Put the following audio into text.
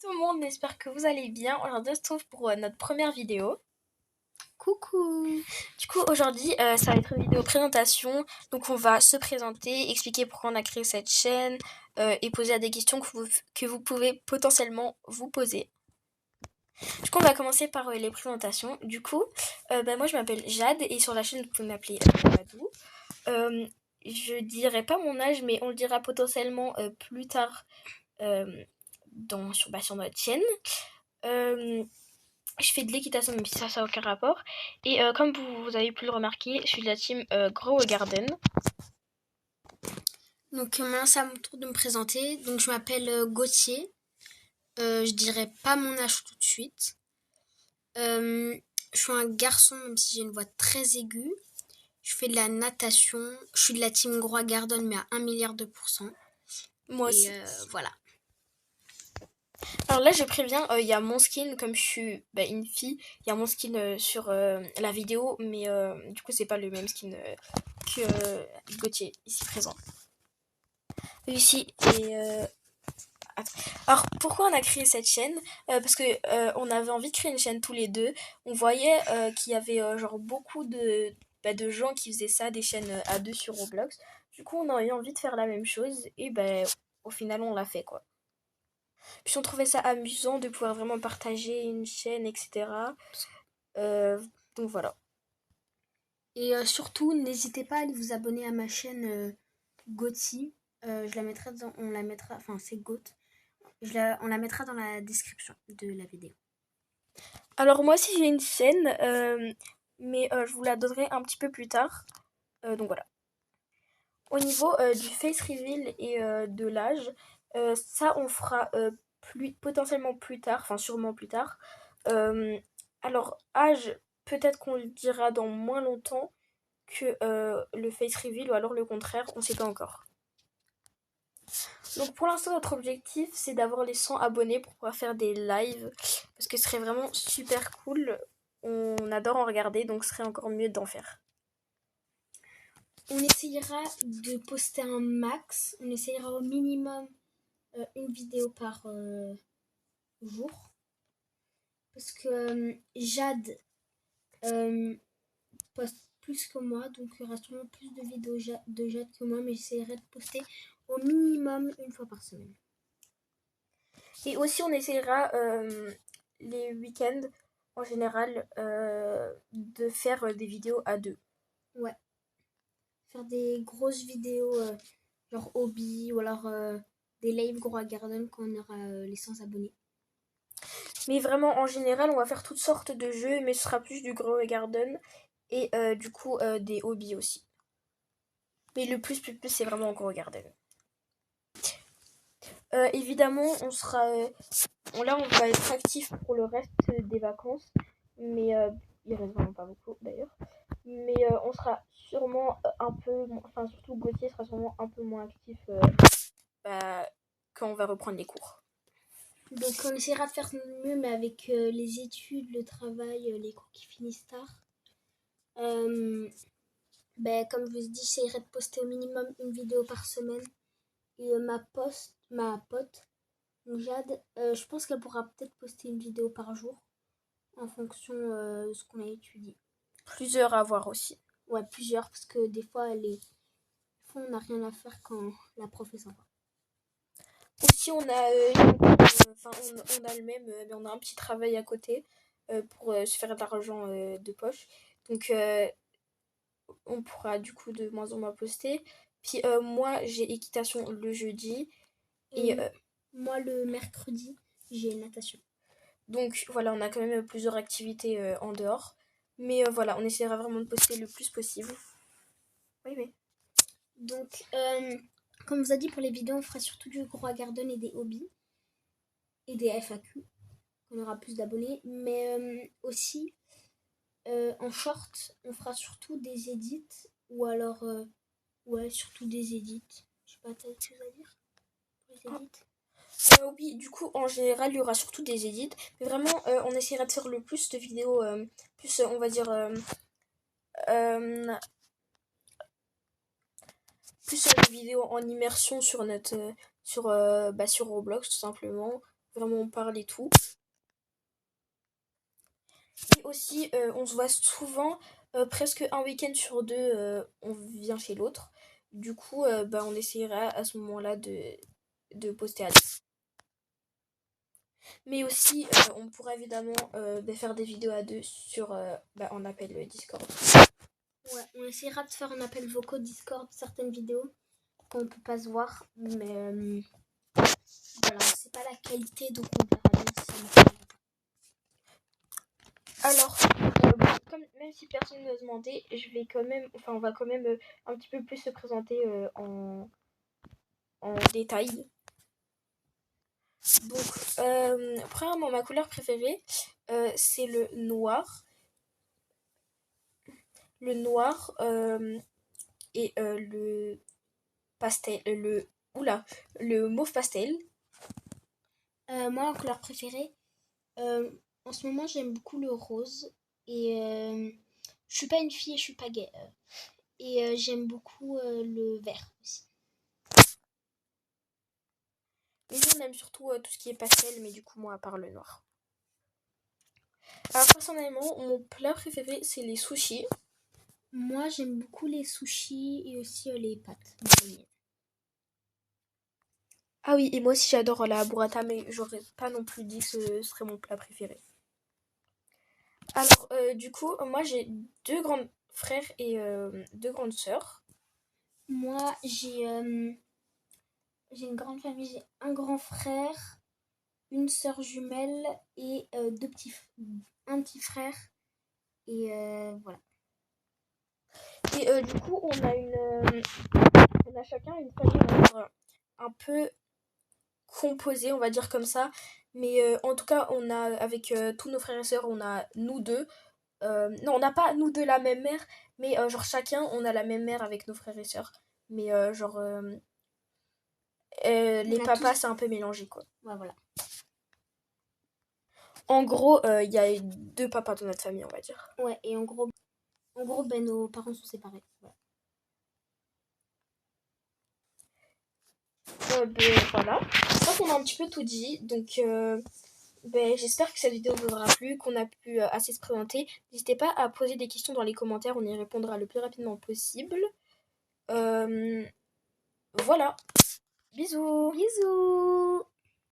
Tout le monde, j'espère que vous allez bien. Aujourd'hui, on se trouve pour notre première vidéo. Coucou. Du coup, aujourd'hui, ça va être une vidéo présentation. Donc, on va se présenter, expliquer pourquoi on a créé cette chaîne et poser à des questions que vous pouvez potentiellement vous poser. Du coup, on va commencer par les présentations. Du coup, moi, je m'appelle Jade et sur la chaîne, vous pouvez m'appeler Mamadou. Je dirai pas mon âge, mais on le dira potentiellement plus tard sur notre chaîne. Je fais de l'équitation, même si ça n'a aucun rapport. Et comme vous avez pu le remarquer, je suis de la team Grow Garden. Donc maintenant c'est à mon tour de me présenter. Donc je m'appelle Gauthier. Je dirais pas mon âge tout de suite. Je suis un garçon, même si j'ai une voix très aiguë. Je fais de la natation. Je suis de la team Grow Garden, mais à 1 milliard de %. Moi aussi. Voilà. Alors là, je préviens, il y a mon skin, comme je suis une fille, il y a mon skin sur la vidéo, mais du coup, c'est pas le même skin que Gauthier, ici présent. Ici, alors, pourquoi on a créé cette chaîne Parce que on avait envie de créer une chaîne tous les deux. On voyait qu'il y avait beaucoup de gens qui faisaient ça, des chaînes à deux sur Roblox. Du coup, on a eu envie de faire la même chose et au final, on l'a fait quoi. Puis on trouvait ça amusant de pouvoir vraiment partager une chaîne, etc. Donc voilà. Et surtout, n'hésitez pas à aller vous abonner à ma chaîne Gauthier. Je la mettrai on la mettra, enfin c'est Gaut. On la mettra dans la description de la vidéo. Alors moi aussi j'ai une chaîne, mais je vous la donnerai un petit peu plus tard. Donc voilà. Au niveau du face reveal et de l'âge, ça on fera potentiellement plus tard, enfin sûrement plus tard. Alors âge, peut-être qu'on le dira dans moins longtemps que le face reveal ou alors le contraire, on ne sait pas encore. Donc pour l'instant notre objectif c'est d'avoir les 100 abonnés pour pouvoir faire des lives parce que ce serait vraiment super cool. On adore en regarder donc ce serait encore mieux d'en faire. On essayera de poster un max. On essayera au minimum une vidéo par jour. Parce que Jade poste plus que moi. Donc il y aura sûrement plus de vidéos de Jade que moi. Mais j'essaierai de poster au minimum une fois par semaine. Et aussi on essaiera les week-ends en général de faire des vidéos à deux. Ouais. Faire des grosses vidéos genre hobby ou alors des live Grow Garden quand on aura les 100 abonnés. Mais vraiment en général on va faire toutes sortes de jeux mais ce sera plus du Grow Garden et du coup des hobbies aussi. Mais le plus c'est vraiment Grow Garden. Évidemment on sera là on va être actif pour le reste des vacances mais il reste vraiment pas beaucoup d'ailleurs. Mais on sera sûrement un peu, enfin surtout Gauthier sera sûrement un peu moins actif quand on va reprendre les cours. Donc on essaiera de faire mieux, mais avec les études, le travail, les cours qui finissent tard. Comme je vous ai dit, j'essaierai de poster au minimum une vidéo par semaine. Et ma pote, Jade, je pense qu'elle pourra peut-être poster une vidéo par jour en fonction de ce qu'on a étudié. Plusieurs à voir aussi. Ouais, plusieurs, parce que des fois, on n'a rien à faire quand la prof est sympa. Aussi, on a, on a le même, mais on a un petit travail à côté pour se faire de l'argent de poche. Donc, on pourra du coup de moins en moins poster. Puis moi, j'ai équitation le jeudi. Et moi, le mercredi, j'ai natation. Donc voilà, on a quand même plusieurs activités en dehors. Mais voilà, on essaiera vraiment de poster le plus possible. Oui, oui. Donc, comme vous a dit, pour les vidéos, on fera surtout du Grow Garden et des hobbies. Et des FAQ. On aura plus d'abonnés. Mais aussi, en short, on fera surtout des edits. Ou alors, ouais, surtout des edits. Je sais pas, t'as autre chose à dire pour les edits? Oui, du coup, en général, il y aura surtout des edits. Mais vraiment, on essaiera de faire le plus de vidéos, plus, on va dire, plus de vidéos en immersion sur sur Roblox, tout simplement. vraiment on parle et tout. Et aussi, on se voit souvent, presque un week-end sur deux, on vient chez l'autre. Du coup, on essaiera à ce moment-là de poster à deux. Mais aussi, on pourra évidemment faire des vidéos à deux sur, on appelle Discord. Ouais, on essaiera de faire un appel vocaux Discord, certaines vidéos, qu'on ne peut pas se voir. Mais voilà, c'est pas la qualité, donc on verra bien si ça marche. Alors, même si personne ne m'a demandé, je vais quand même, on va quand même un petit peu plus se présenter en détail. Donc, premièrement, ma couleur préférée, c'est le noir. Le noir et le pastel, le mauve pastel. Moi, ma couleur préférée, en ce moment, j'aime beaucoup le rose. Et je suis pas une fille et je suis pas gay. Et j'aime beaucoup le vert aussi. Mais nous, on aime surtout tout ce qui est pastel, mais du coup, moi, à part le noir. Alors, personnellement, mon plat préféré, c'est les sushis. Moi, j'aime beaucoup les sushis et aussi les pâtes. Ah oui, et moi aussi, j'adore la burrata, mais j'aurais pas non plus dit que ce serait mon plat préféré. Alors, du coup, moi, j'ai 2 grands frères et 2 grandes sœurs. Moi, j'ai une grande famille. J'ai un grand frère, une sœur jumelle et un petit frère. Et voilà. Et du coup, on a chacun une famille, on va dire, un peu composée, on va dire comme ça. Mais en tout cas, on a, avec tous nos frères et sœurs, on a nous deux. Non, on n'a pas nous deux la même mère, mais genre chacun, on a la même mère avec nos frères et sœurs. Mais les papas, c'est un peu mélangé, quoi. Ouais, voilà. En gros, il y a 2 papas dans notre famille, on va dire. Ouais, et en gros nos parents sont séparés. Voilà. Voilà. Je crois qu'on a un petit peu tout dit. Donc, j'espère que cette vidéo vous aura plu, qu'on a pu assez se présenter. N'hésitez pas à poser des questions dans les commentaires, on y répondra le plus rapidement possible. Voilà. Bisous. Bisous.